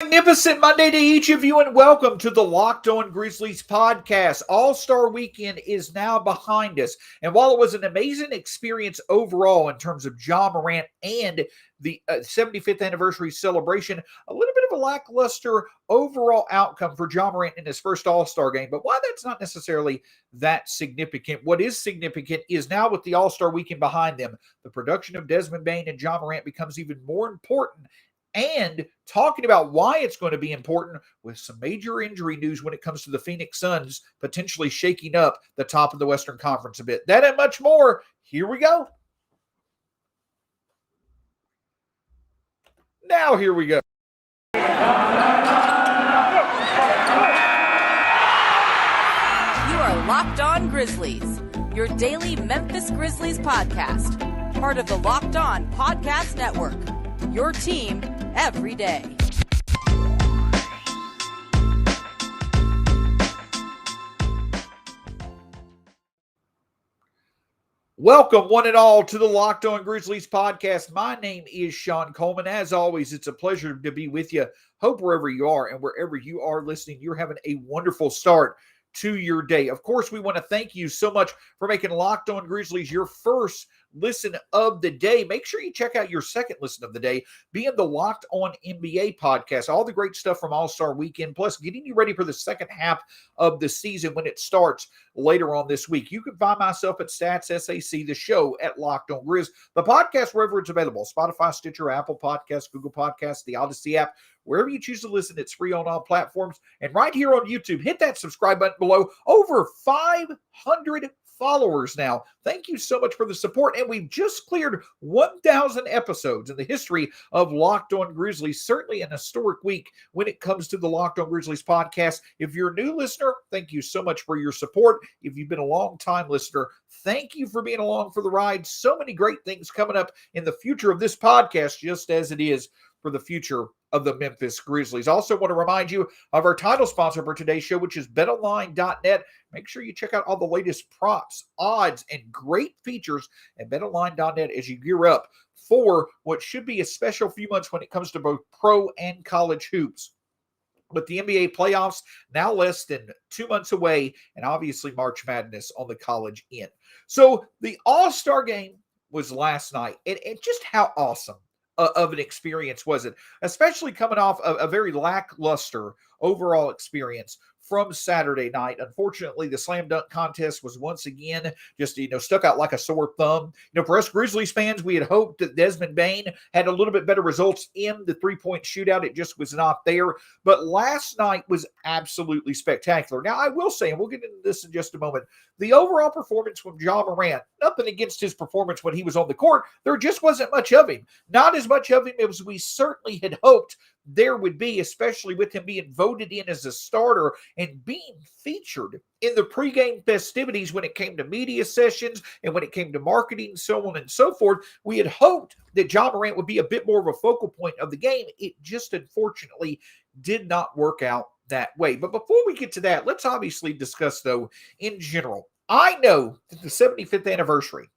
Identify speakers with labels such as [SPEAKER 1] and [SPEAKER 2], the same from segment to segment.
[SPEAKER 1] Magnificent Monday to each of you, and welcome to the Locked On Grizzlies podcast. All-Star Weekend is now behind us, and while it was an amazing experience overall in terms of Ja Morant and the 75th anniversary celebration, a little bit of a lackluster overall outcome for Ja Morant in his first All-Star game. But why that's not necessarily that significant, what is significant is now with the All-Star Weekend behind them, the production of Desmond Bane and Ja Morant becomes even more important, and talking about why it's going to be important with some major injury news when it comes to the Phoenix Suns potentially shaking up the top of the Western Conference a bit. That and much more. Here we go. Now here we go.
[SPEAKER 2] You are Locked On Grizzlies, your daily Memphis Grizzlies podcast, part of the Locked On Podcast Network, your team every day.
[SPEAKER 1] Welcome, one and all, to the Locked On Grizzlies podcast. My name is Shawn Coleman. As always, it's a pleasure to be with you. Hope wherever you are and wherever you are listening, you're having a wonderful start to your day. Of course, we want to thank you so much for making Locked On Grizzlies your first listen of the day. Make sure you check out your second listen of the day, being the Locked On NBA podcast. All the great stuff from All-Star Weekend, plus getting you ready for the second half of the season when it starts later on this week. You can find myself at Stats SAC, the show at Locked On Grizz, the podcast wherever it's available: Spotify, Stitcher, Apple Podcasts, Google Podcasts, the Odyssey app. Wherever you choose to listen, it's free on all platforms. And right here on YouTube, hit that subscribe button below. Over 500 followers now. Thank you so much for the support. And we've just cleared 1,000 episodes in the history of Locked On Grizzlies. Certainly an historic week when it comes to the Locked On Grizzlies podcast. If you're a new listener, thank you so much for your support. If you've been a long-time listener, thank you for being along for the ride. So many great things coming up in the future of this podcast, just as it is for the future of the Memphis Grizzlies. Also want to remind you of our title sponsor for today's show, which is BetOnline.net. Make sure you check out all the latest props, odds, and great features at BetOnline.net as you gear up for what should be a special few months when it comes to both pro and college hoops. With the NBA playoffs now less than 2 months away, and obviously March Madness on the college end. So the All-Star game was last night, and just how awesome of an experience was it, especially coming off a very lackluster overall experience from Saturday night. Unfortunately, the slam dunk contest was once again just, stuck out like a sore thumb. For us Grizzlies fans, we had hoped that Desmond Bane had a little bit better results in the three-point shootout. It just was not there. But last night was absolutely spectacular. Now, I will say, and we'll get into this in just a moment, the overall performance from Ja Morant, nothing against his performance when he was on the court, there just wasn't much of him. Not as much of him as we certainly had hoped there would be, especially with him being voted in as a starter and being featured in the pregame festivities when it came to media sessions and when it came to marketing, so on and so forth. We had hoped that Ja Morant would be a bit more of a focal point of the game. It just unfortunately did not work out that way. But before we get to that, let's obviously discuss, though, in general. I know that the 75th anniversary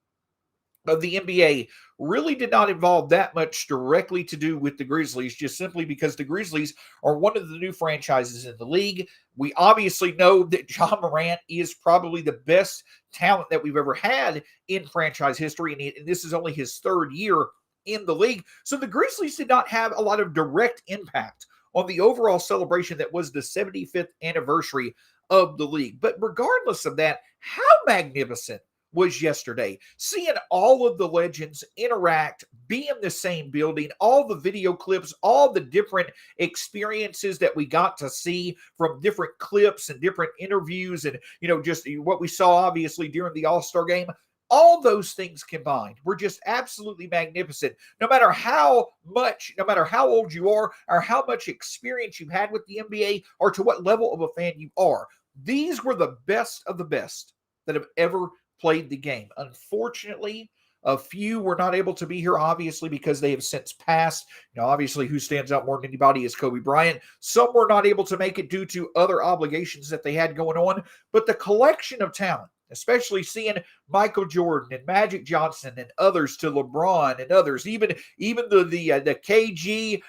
[SPEAKER 1] of the NBA really did not involve that much directly to do with the Grizzlies, just simply because the Grizzlies are one of the new franchises in the league. We obviously know that Ja Morant is probably the best talent that we've ever had in franchise history, and this is only his third year in the league. So the Grizzlies did not have a lot of direct impact on the overall celebration that was the 75th anniversary of the league. But regardless of that, how magnificent was yesterday, seeing all of the legends interact, be in the same building, all the video clips, all the different experiences that we got to see from different clips and different interviews, and just what we saw obviously during the All-Star game. All those things combined were just absolutely magnificent. No matter how old you are, or how much experience you've had with the NBA, or to what level of a fan you are, these were the best of the best that have ever played the game. Unfortunately, a few were not able to be here, obviously, because they have since passed. Obviously, who stands out more than anybody is Kobe Bryant. Some were not able to make it due to other obligations that they had going on. But the collection of talent especially seeing Michael Jordan and Magic Johnson and others to LeBron and others, even the KG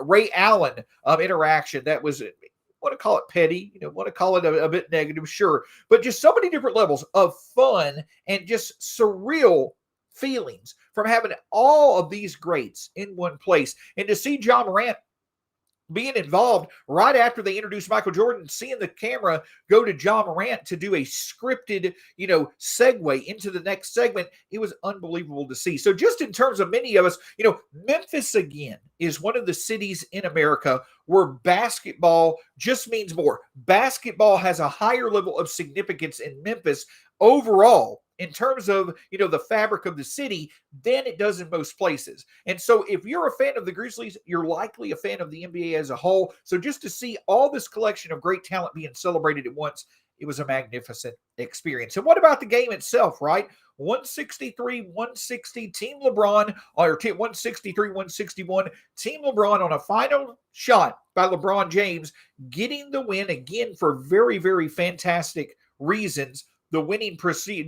[SPEAKER 1] Ray Allen interaction that was, want to call it petty, want to call it a bit negative, sure, but just so many different levels of fun and just surreal feelings from having all of these greats in one place. And to see Ja Morant being involved right after they introduced Michael Jordan, seeing the camera go to Ja Morant to do a scripted, segue into the next segment, it was unbelievable to see. So just in terms of many of us, Memphis, again, is one of the cities in America where basketball just means more. Basketball has a higher level of significance in Memphis overall in terms of, the fabric of the city than it does in most places. And so if you're a fan of the Grizzlies, you're likely a fan of the NBA as a whole. So just to see all this collection of great talent being celebrated at once, it was a magnificent experience. And what about the game itself, right? 163-160, Team LeBron, or 163-161, Team LeBron on a final shot by LeBron James, getting the win again for very, very fantastic reasons. The winning proceeds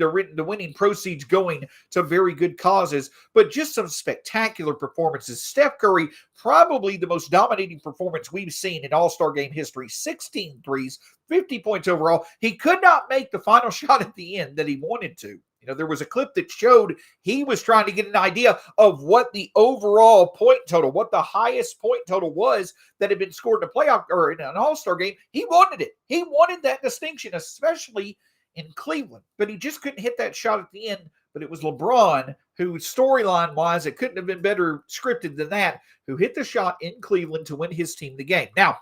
[SPEAKER 1] going to very good causes, but just some spectacular performances. Steph Curry, probably the most dominating performance we've seen in All-Star game history. 16 threes, 50 points overall. He could not make the final shot at the end that he wanted to. There was a clip that showed he was trying to get an idea of what the overall point total, what the highest point total was that had been scored in a playoff or in an All-Star game. He wanted it. He wanted that distinction, especially in Cleveland, but he just couldn't hit that shot at the end. But it was LeBron who, storyline wise, it couldn't have been better scripted than that, who hit the shot in Cleveland to win his team the game. Now,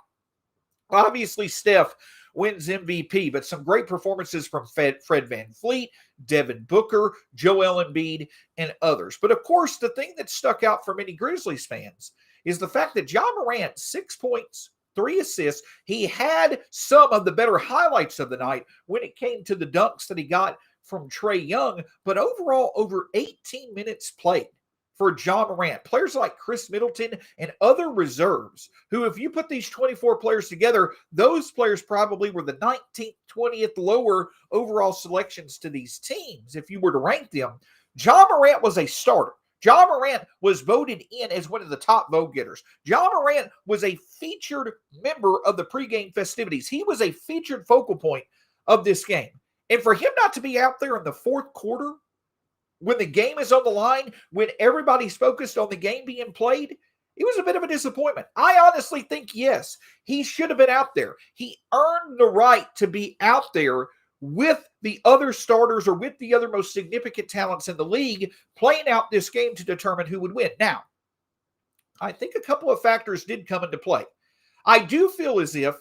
[SPEAKER 1] obviously Steph wins MVP, but some great performances from Fred VanVleet, Devin Booker, Joel Embiid, and others. But of course, the thing that stuck out for many Grizzlies fans is the fact that Ja Morant, 6 points, 3 assists. He had some of the better highlights of the night when it came to the dunks that he got from Trae Young, but overall over 18 minutes played for Ja Morant. Players like Chris Middleton and other reserves who, if you put these 24 players together, those players probably were the 19th, 20th lower overall selections to these teams if you were to rank them. Ja Morant was a starter. Ja Morant was voted in as one of the top vote getters. Ja Morant was a featured member of the pregame festivities. He was a featured focal point of this game. And for him not to be out there in the fourth quarter, when the game is on the line, when everybody's focused on the game being played, it was a bit of a disappointment. I honestly think, yes, he should have been out there. He earned the right to be out there with the other starters or with the other most significant talents in the league playing out this game to determine who would win. Now, I think a couple of factors did come into play. I do feel as if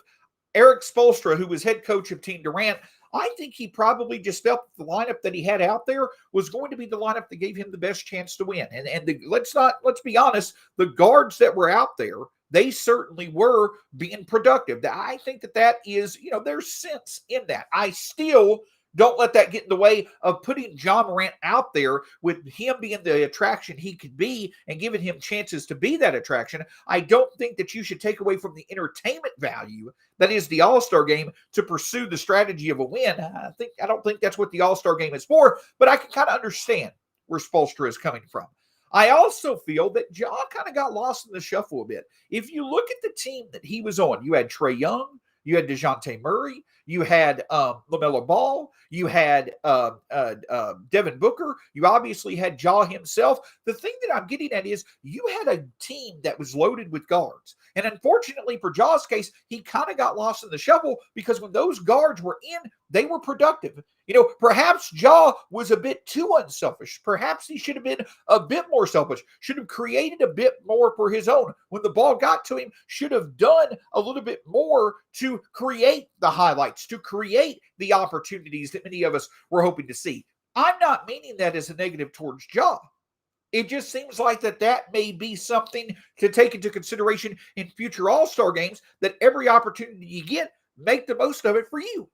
[SPEAKER 1] Eric Spoelstra, who was head coach of Team Durant, I think he probably just felt the lineup that he had out there was going to be the lineup that gave him the best chance to win. Let's be honest, the guards that were out there, they certainly were being productive. I think that is, there's sense in that. I still don't let that get in the way of putting Ja Morant out there with him being the attraction he could be and giving him chances to be that attraction. I don't think that you should take away from the entertainment value that is the All-Star game to pursue the strategy of a win. I don't think that's what the All-Star game is for, but I can kind of understand where Spoelstra is coming from. I also feel that Ja kind of got lost in the shuffle a bit. If you look at the team that he was on, you had Trae Young, you had DeJounte Murray, you had LaMelo Ball, you had Devin Booker, you obviously had Ja himself. The thing that I'm getting at is you had a team that was loaded with guards. And unfortunately for Ja's case, he kind of got lost in the shuffle because when those guards were in, they were productive. Perhaps Ja was a bit too unselfish. Perhaps he should have been a bit more selfish, should have created a bit more for his own. When the ball got to him, should have done a little bit more to create the highlights, to create the opportunities that many of us were hoping to see. I'm not meaning that as a negative towards Ja. It just seems like that may be something to take into consideration in future All-Star games, that every opportunity you get, make the most of it for you.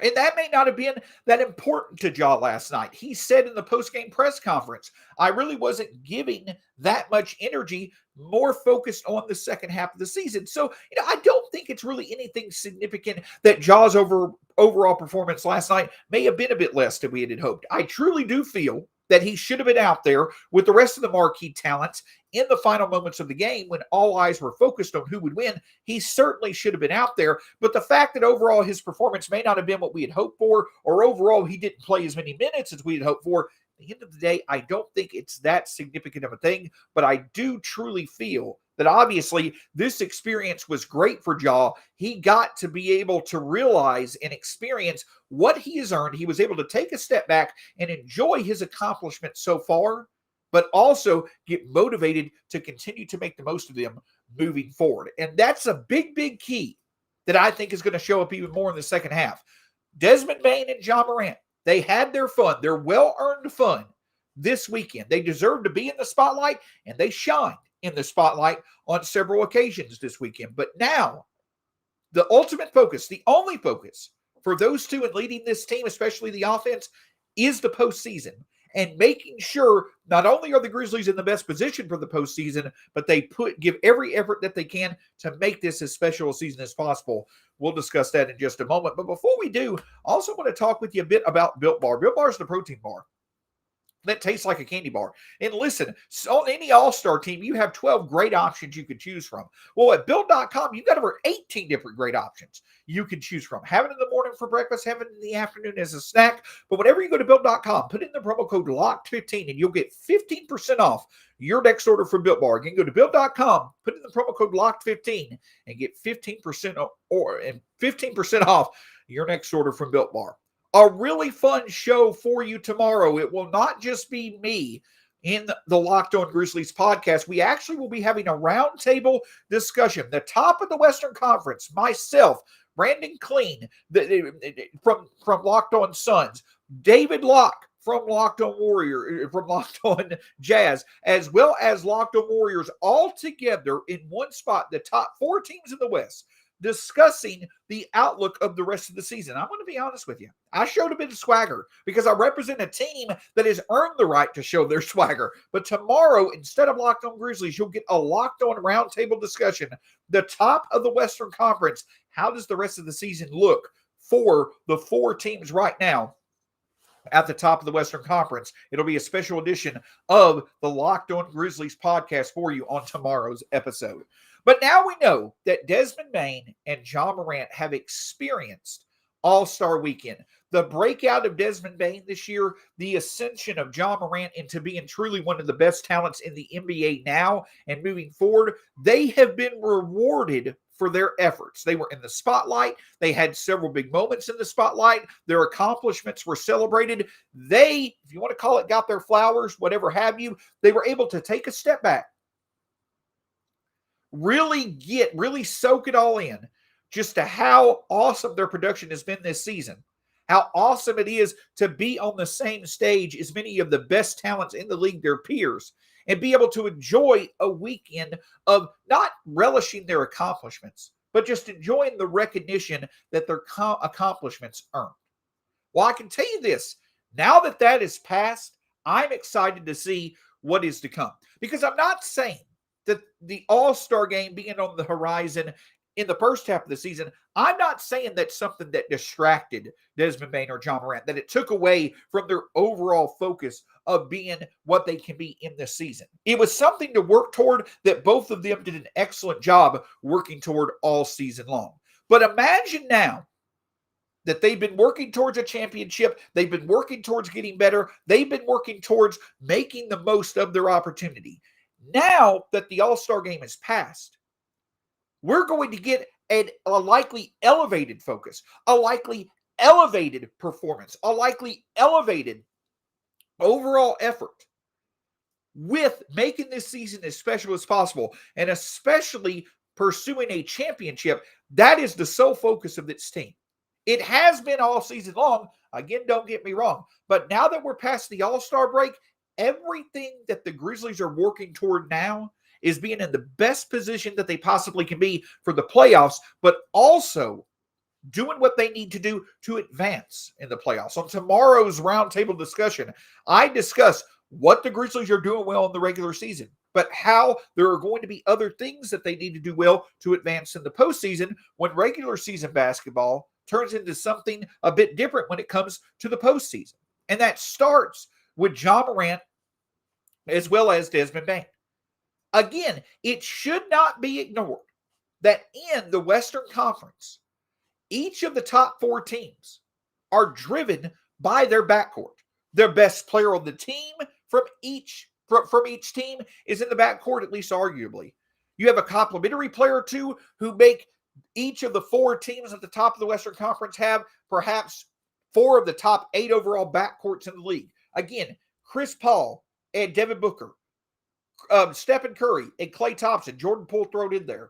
[SPEAKER 1] And that may not have been that important to Ja last night. He said in the post-game press conference, I really wasn't giving that much energy, more focused on the second half of the season. So, I don't think it's really anything significant that Ja's overall performance last night may have been a bit less than we had hoped. I truly do feel that he should have been out there with the rest of the marquee talents in the final moments of the game when all eyes were focused on who would win. He certainly should have been out there. But the fact that overall his performance may not have been what we had hoped for, or overall he didn't play as many minutes as we had hoped for, at the end of the day, I don't think it's that significant of a thing. But I do truly feel that obviously this experience was great for Ja. He got to be able to realize and experience what he has earned. He was able to take a step back and enjoy his accomplishments so far, but also get motivated to continue to make the most of them moving forward. And that's a big, big key that I think is going to show up even more in the second half. Desmond Bane and Ja Morant, they had their fun, their well-earned fun this weekend. They deserve to be in the spotlight, and they shined in the spotlight on several occasions this weekend. But now, the ultimate focus, the only focus for those two in leading this team, especially the offense, is the postseason. And making sure not only are the Grizzlies in the best position for the postseason, but they give every effort that they can to make this as special a season as possible. We'll discuss that in just a moment. But before we do, I also want to talk with you a bit about Built Bar. Built Bar is the protein bar that tastes like a candy bar. And listen, on any all-star team, you have 12 great options you could choose from. Well, at Built.com, you've got over 18 different great options you can choose from. Have it in the morning for breakfast, have it in the afternoon as a snack. But whenever you go to Built.com, put in the promo code LOCKED15 and you'll get 15% off your next order from Built Bar. Again, go to Built.com, put in the promo code LOCKED15 and get 15% off your next order from Built Bar. A really fun show for you tomorrow. It will not just be me in the Locked On Grizzlies podcast. We actually will be having a roundtable discussion. The top of the Western Conference, myself, Brandon Clean from Locked On Suns, David Locke from Locked On Jazz, as well as Locked On Warriors, all together in one spot, the top 4 teams in the West, discussing the outlook of the rest of the season. I'm going to be honest with you. I showed a bit of swagger because I represent a team that has earned the right to show their swagger. But tomorrow, instead of Locked On Grizzlies, you'll get a Locked On roundtable discussion. The top of the Western Conference. How does the rest of the season look for the 4 teams right now at the top of the Western Conference? It'll be a special edition of the Locked On Grizzlies podcast for you on tomorrow's episode. But now we know that Desmond Bane and Ja Morant have experienced All-Star Weekend. The breakout of Desmond Bane this year, the ascension of Ja Morant into being truly one of the best talents in the NBA now and moving forward, they have been rewarded for their efforts. They were in the spotlight. They had several big moments in the spotlight. Their accomplishments were celebrated. They, if you want to call it, got their flowers, whatever have you. They were able to take a step back, really soak it all in just to how awesome their production has been this season. How awesome it is to be on the same stage as many of the best talents in the league, their peers, and be able to enjoy a weekend of not relishing their accomplishments, but just enjoying the recognition that their accomplishments earned. Well, I can tell you this, now that that is past, I'm excited to see what is to come. Because I'm not saying that the All-Star game being on the horizon in the first half of the season, I'm not saying that's something that distracted Desmond Bane or Ja Morant, that it took away from their overall focus of being what they can be in this season. It was something to work toward that both of them did an excellent job working toward all season long. But imagine now that they've been working towards a championship, they've been working towards getting better, they've been working towards making the most of their opportunity. Now that the All-Star game is passed, we're going to get a likely elevated focus, a likely elevated performance, a likely elevated overall effort with making this season as special as possible, and especially pursuing a championship. That is the sole focus of this team. It has been all season long. Again, don't get me wrong. But now that we're past the All-Star break, everything that the Grizzlies are working toward now is being in the best position that they possibly can be for the playoffs, but also doing what they need to do to advance in the playoffs. On tomorrow's roundtable discussion, I discuss what the Grizzlies are doing well in the regular season, but how there are going to be other things that they need to do well to advance in the postseason when regular season basketball turns into something a bit different when it comes to the postseason. And that starts with Ja Morant as well as Desmond Bane. Again, it should not be ignored that in the Western Conference, each of the top 4 teams are driven by their backcourt. Their best player on the team from each team is in the backcourt, at least arguably. You have a complementary player or two who make each of the 4 teams at the top of the Western Conference have perhaps 4 of the top 8 overall backcourts in the league. Again, Chris Paul and Devin Booker, Stephen Curry and Klay Thompson, Jordan Poole thrown in there,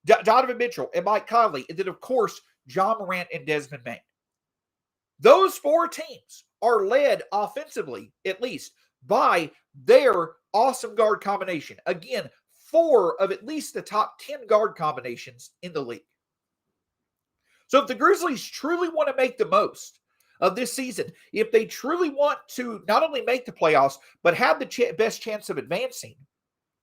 [SPEAKER 1] Donovan Mitchell and Mike Conley, and then, of course, Ja Morant and Desmond Bane. Those 4 teams are led offensively, at least, by their awesome guard combination. Again, 4 of at least the top 10 guard combinations in the league. So if the Grizzlies truly want to make the most of this season, if they truly want to not only make the playoffs, but have the best chance of advancing,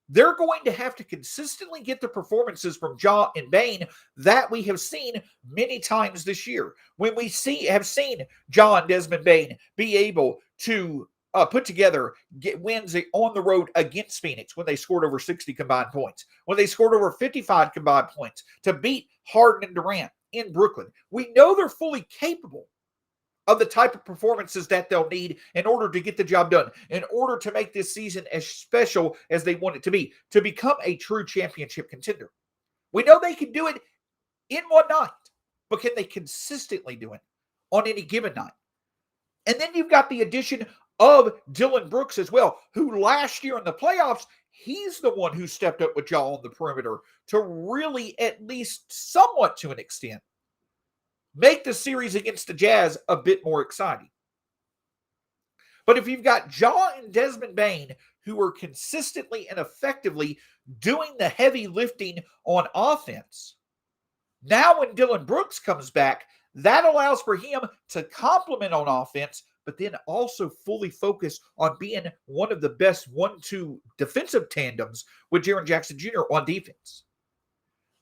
[SPEAKER 1] they're going to have to consistently get the performances from Ja and Bane that we have seen many times this year. When we have seen Ja and Desmond Bane be able to put together wins on the road against Phoenix when they scored over 60 combined points, when they scored over 55 combined points to beat Harden and Durant in Brooklyn. We know they're fully capable of the type of performances that they'll need in order to get the job done, in order to make this season as special as they want it to be, to become a true championship contender. We know they can do it in one night, but can they consistently do it on any given night? And then you've got the addition of Dillon Brooks as well, who last year in the playoffs, he's the one who stepped up with Ja on the perimeter to really, at least somewhat to an extent, make the series against the Jazz a bit more exciting. But if you've got Ja and Desmond Bane, who are consistently and effectively doing the heavy lifting on offense, now when Dillon Brooks comes back, that allows for him to complement on offense, but then also fully focus on being one of the best 1-2 defensive tandems with Jaren Jackson Jr. on defense.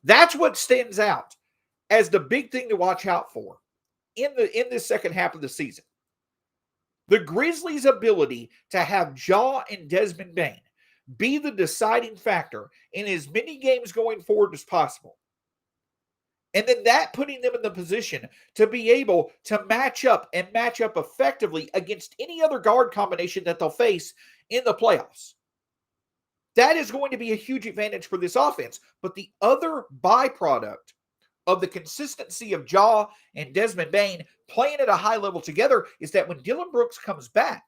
[SPEAKER 1] That's what stands out as the big thing to watch out for in this second half of the season. The Grizzlies' ability to have Ja and Desmond Bane be the deciding factor in as many games going forward as possible. And then that putting them in the position to be able to match up effectively against any other guard combination that they'll face in the playoffs. That is going to be a huge advantage for this offense. But the other byproduct of the consistency of Ja and Desmond Bane playing at a high level together is that when Dillon Brooks comes back,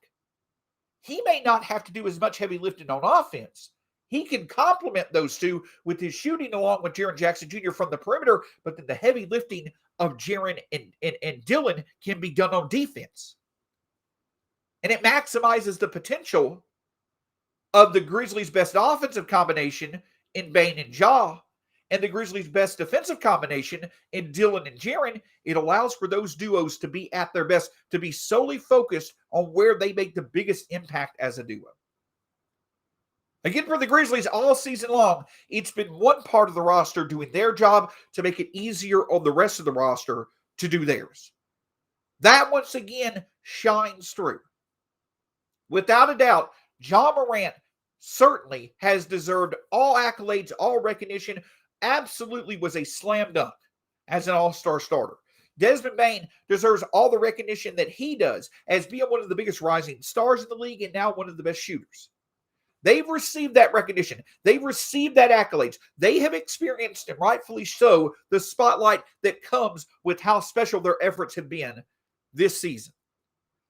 [SPEAKER 1] he may not have to do as much heavy lifting on offense. He can complement those two with his shooting along with Jaren Jackson Jr. from the perimeter, but then the heavy lifting of Jaren and Dillon can be done on defense. And it maximizes the potential of the Grizzlies' best offensive combination in Bane and Ja, and the Grizzlies' best defensive combination in Dillon and Jaren. It allows for those duos to be at their best, to be solely focused on where they make the biggest impact as a duo. Again, for the Grizzlies all season long, it's been one part of the roster doing their job to make it easier on the rest of the roster to do theirs. That once again shines through. Without a doubt, Ja Morant certainly has deserved all accolades, all recognition. Absolutely was a slam dunk as an all-star starter. Desmond Bane deserves all the recognition that he does as being one of the biggest rising stars in the league and now one of the best shooters. They've received that recognition. They've received that accolades. They have experienced, and rightfully so, the spotlight that comes with how special their efforts have been this season.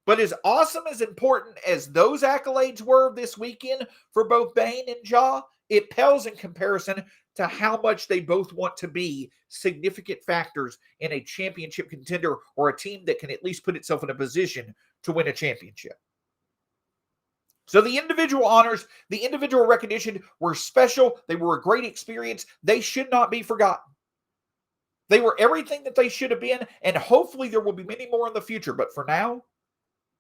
[SPEAKER 1] But as awesome, as important as those accolades were this weekend for both Bane and Ja, it pales in comparison to how much they both want to be significant factors in a championship contender or a team that can at least put itself in a position to win a championship. So the individual honors, the individual recognition were special. They were a great experience. They should not be forgotten. They were everything that they should have been, and hopefully there will be many more in the future. But for now,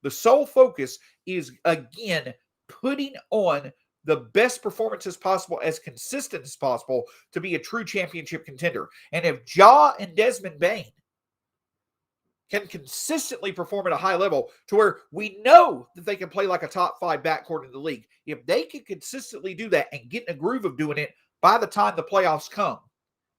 [SPEAKER 1] the sole focus is, again, putting on the best performances possible, as consistent as possible, to be a true championship contender. And if Ja and Desmond Bane can consistently perform at a high level to where we know that they can play like a top 5 backcourt in the league, if they can consistently do that and get in a groove of doing it by the time the playoffs come,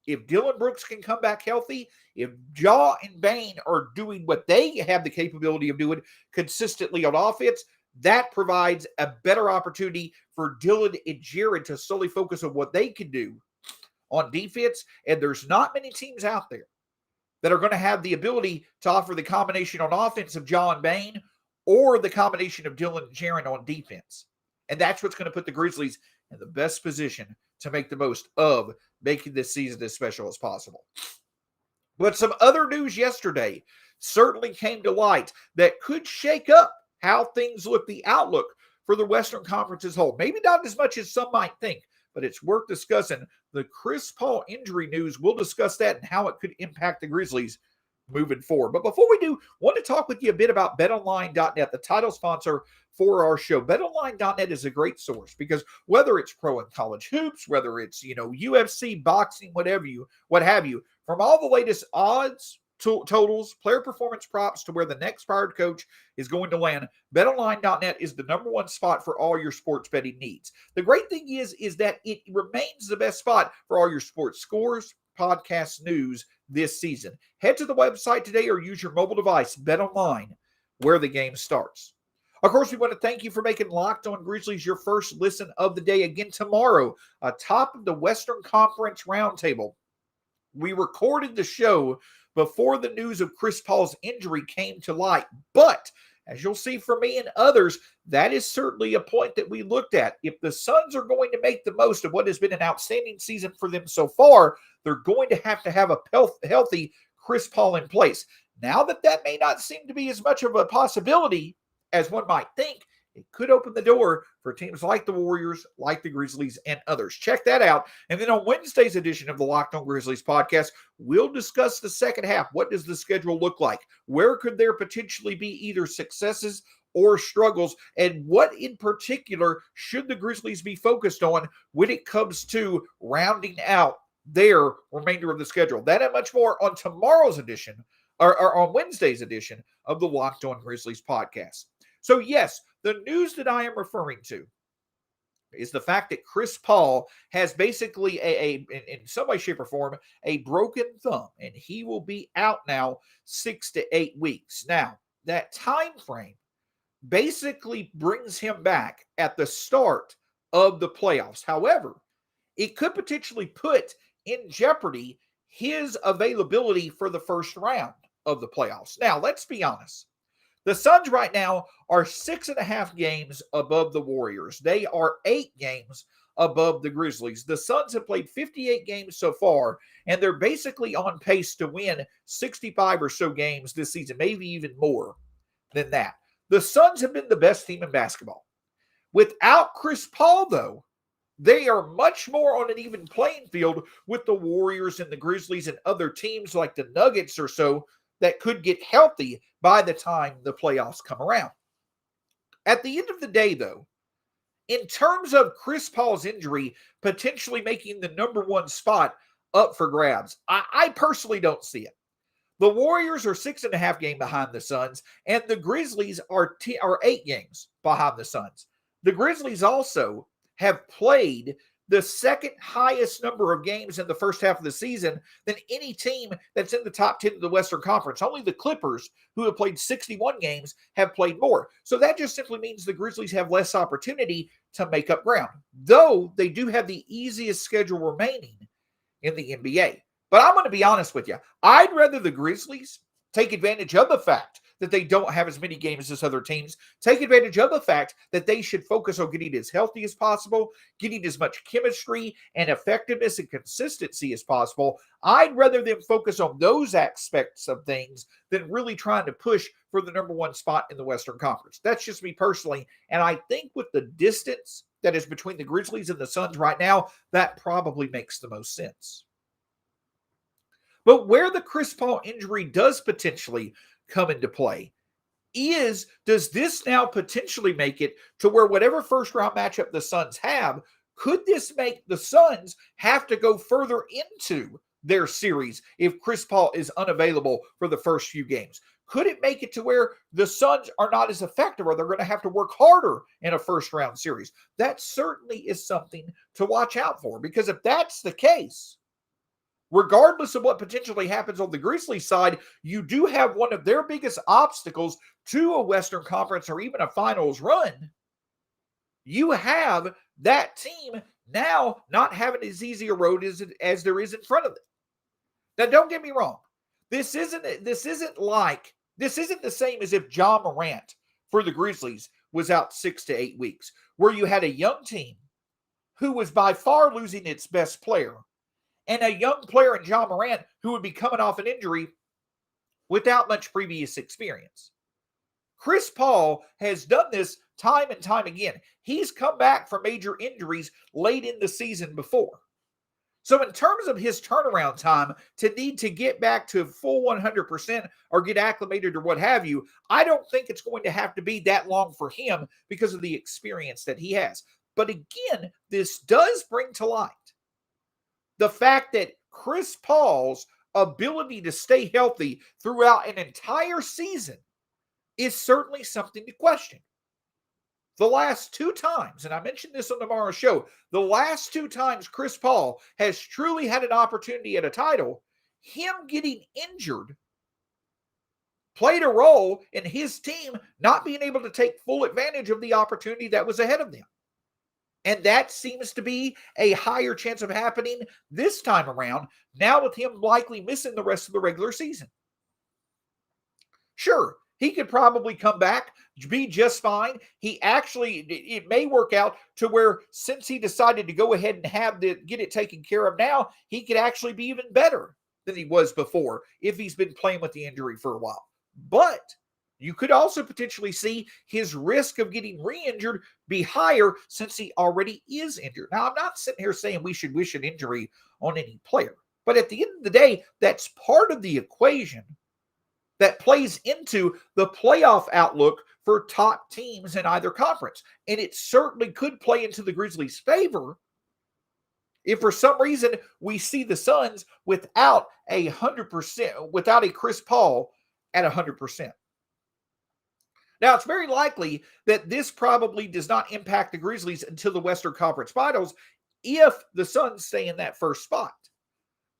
[SPEAKER 1] if Dylan Brooks can come back healthy, if Ja and Bane are doing what they have the capability of doing consistently on offense, that provides a better opportunity for Dylan and Jared to solely focus on what they can do on defense. And there's not many teams out there that are going to have the ability to offer the combination on offense of Ja and Bane or the combination of Dylan and Jared on defense. And that's what's going to put the Grizzlies in the best position to make the most of making this season as special as possible. But some other news yesterday certainly came to light that could shake up how things look, the outlook for the Western Conference as a whole. Maybe not as much as some might think, but it's worth discussing. The Chris Paul injury news, we'll discuss that and how it could impact the Grizzlies moving forward. But before we do, I want to talk with you a bit about BetOnline.net, the title sponsor for our show. BetOnline.net is a great source because whether it's pro and college hoops, whether it's, UFC, boxing, what have you, from all the latest odds, totals, player performance props to where the next fired coach is going to land, BetOnline.net is the number one spot for all your sports betting needs. The great thing is that it remains the best spot for all your sports scores, podcasts, news this season. Head to the website today or use your mobile device. BetOnline, where the game starts. Of course, we want to thank you for making Locked On Grizzlies your first listen of the day. Again, tomorrow, atop of the Western Conference Roundtable, we recorded the show before the news of Chris Paul's injury came to light. But as you'll see from me and others, that is certainly a point that we looked at. If the Suns are going to make the most of what has been an outstanding season for them so far, they're going to have a healthy Chris Paul in place. Now that may not seem to be as much of a possibility as one might think, it could open the door for teams like the Warriors, like the Grizzlies, and others. Check that out. And then on Wednesday's edition of the Locked On Grizzlies podcast, we'll discuss the second half. What does the schedule look like? Where could there potentially be either successes or struggles? And what in particular should the Grizzlies be focused on when it comes to rounding out their remainder of the schedule? That and much more on tomorrow's edition, or on Wednesday's edition of the Locked On Grizzlies podcast. So yes, the news that I am referring to is the fact that Chris Paul has basically in some way, shape, or form, a broken thumb, and he will be out now 6 to 8 weeks. Now, that time frame basically brings him back at the start of the playoffs. However, it could potentially put in jeopardy his availability for the first round of the playoffs. Now, let's be honest. The Suns right now are 6.5 games above the Warriors. They are 8 games above the Grizzlies. The Suns have played 58 games so far, and they're basically on pace to win 65 or so games this season, maybe even more than that. The Suns have been the best team in basketball. Without Chris Paul, though, they are much more on an even playing field with the Warriors and the Grizzlies and other teams like the Nuggets or so that could get healthy by the time the playoffs come around. At the end of the day, though, in terms of Chris Paul's injury potentially making the number one spot up for grabs, I personally don't see it. The Warriors are 6.5 games behind the Suns, and the Grizzlies are 8 games behind the Suns. The Grizzlies also have played the second highest number of games in the first half of the season than any team that's in the top 10 of the Western Conference. Only the Clippers, who have played 61 games, have played more. So that just simply means the Grizzlies have less opportunity to make up ground, though they do have the easiest schedule remaining in the NBA. But I'm going to be honest with you. I'd rather the Grizzlies take advantage of the fact that they don't have as many games as other teams, take advantage of the fact that they should focus on getting as healthy as possible, getting as much chemistry and effectiveness and consistency as possible. I'd rather them focus on those aspects of things than really trying to push for the number one spot in the Western Conference. That's just me personally. And I think with the distance that is between the Grizzlies and the Suns right now, that probably makes the most sense. But where the Chris Paul injury does potentially come into play is, does this now potentially make it to where whatever first round matchup the Suns have, could this make the Suns have to go further into their series if Chris Paul is unavailable for the first few games? Could it make it to where the Suns are not as effective, or they're going to have to work harder in a first round series? That certainly is something to watch out for, because if that's the case, regardless of what potentially happens on the Grizzlies side, you do have one of their biggest obstacles to a Western Conference or even a finals run. You have that team now not having as easy a road as there is in front of them. Now, don't get me wrong. This isn't the same as if Ja Morant for the Grizzlies was out 6 to 8 weeks, where you had a young team who was by far losing its best player, and a young player in Ja Morant who would be coming off an injury without much previous experience. Chris Paul has done this time and time again. He's come back from major injuries late in the season before. So in terms of his turnaround time to need to get back to full 100% or get acclimated or what have you, I don't think it's going to have to be that long for him because of the experience that he has. But again, this does bring to light the fact that Chris Paul's ability to stay healthy throughout an entire season is certainly something to question. The last 2 times, and I mentioned this on tomorrow's show, the last 2 times Chris Paul has truly had an opportunity at a title, him getting injured played a role in his team not being able to take full advantage of the opportunity that was ahead of them. And that seems to be a higher chance of happening this time around, now with him likely missing the rest of the regular season. Sure, he could probably come back, be just fine. It may work out to where, since he decided to go ahead and get it taken care of now, he could actually be even better than he was before if he's been playing with the injury for a while. But you could also potentially see his risk of getting re-injured be higher since he already is injured. Now, I'm not sitting here saying we should wish an injury on any player, but at the end of the day, that's part of the equation that plays into the playoff outlook for top teams in either conference. And it certainly could play into the Grizzlies' favor if for some reason we see the Suns without a Chris Paul at 100%. Now, it's very likely that this probably does not impact the Grizzlies until the Western Conference Finals if the Suns stay in that first spot.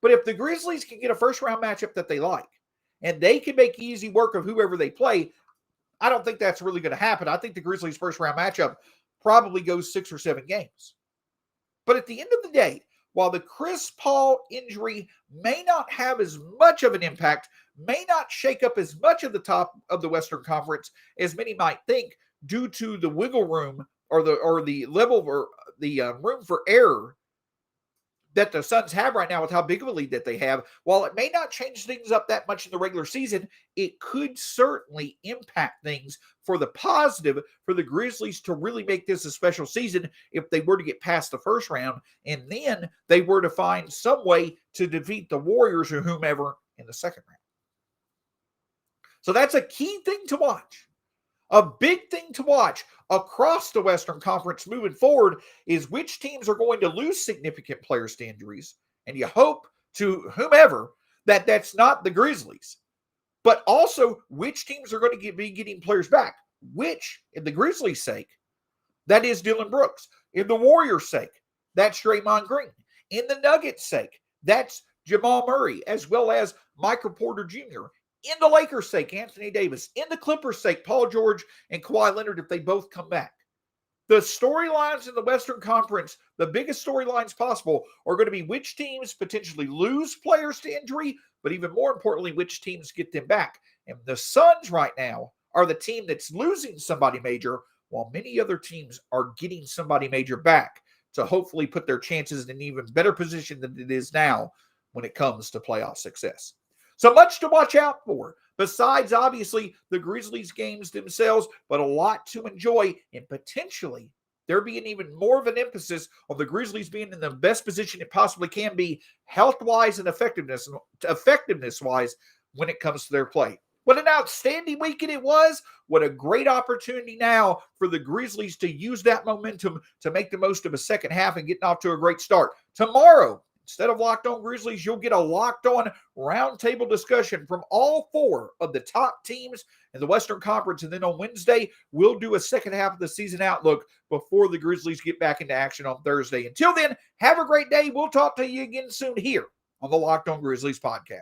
[SPEAKER 1] But if the Grizzlies can get a first-round matchup that they like, and they can make easy work of whoever they play, I don't think that's really going to happen. I think the Grizzlies' first-round matchup probably goes 6 or 7 games. But at the end of the day, while the Chris Paul injury may not have as much of an impact, may not shake up as much of the top of the Western Conference as many might think, due to the wiggle room or the level or the room for error that the Suns have right now with how big of a lead that they have, while it may not change things up that much in the regular season, it could certainly impact things for the positive for the Grizzlies to really make this a special season if they were to get past the first round, and then they were to find some way to defeat the Warriors or whomever in the second round. So that's a key thing to watch. A big thing to watch across the Western Conference moving forward is which teams are going to lose significant players to injuries. And you hope, to whomever, that that's not the Grizzlies. But also which teams are going to be getting players back. Which, in the Grizzlies' sake, that is Dillon Brooks. In the Warriors' sake, that's Draymond Green. In the Nuggets' sake, that's Jamal Murray, as well as Michael Porter Jr., in the Lakers' sake, Anthony Davis. In the Clippers' sake, Paul George and Kawhi Leonard, if they both come back. The storylines in the Western Conference, the biggest storylines possible, are going to be which teams potentially lose players to injury, but even more importantly, which teams get them back. And the Suns right now are the team that's losing somebody major, while many other teams are getting somebody major back to hopefully put their chances in an even better position than it is now when it comes to playoff success. So much to watch out for, besides obviously the Grizzlies games themselves, but a lot to enjoy and potentially there being even more of an emphasis on the Grizzlies being in the best position it possibly can be, health-wise and effectiveness-wise, when it comes to their play. What an outstanding weekend it was. What a great opportunity now for the Grizzlies to use that momentum to make the most of a second half and getting off to a great start. Tomorrow, instead of Locked On Grizzlies, you'll get a Locked On roundtable discussion from all 4 of the top teams in the Western Conference. And then on Wednesday, we'll do a second half of the season outlook before the Grizzlies get back into action on Thursday. Until then, have a great day. We'll talk to you again soon here on the Locked On Grizzlies podcast.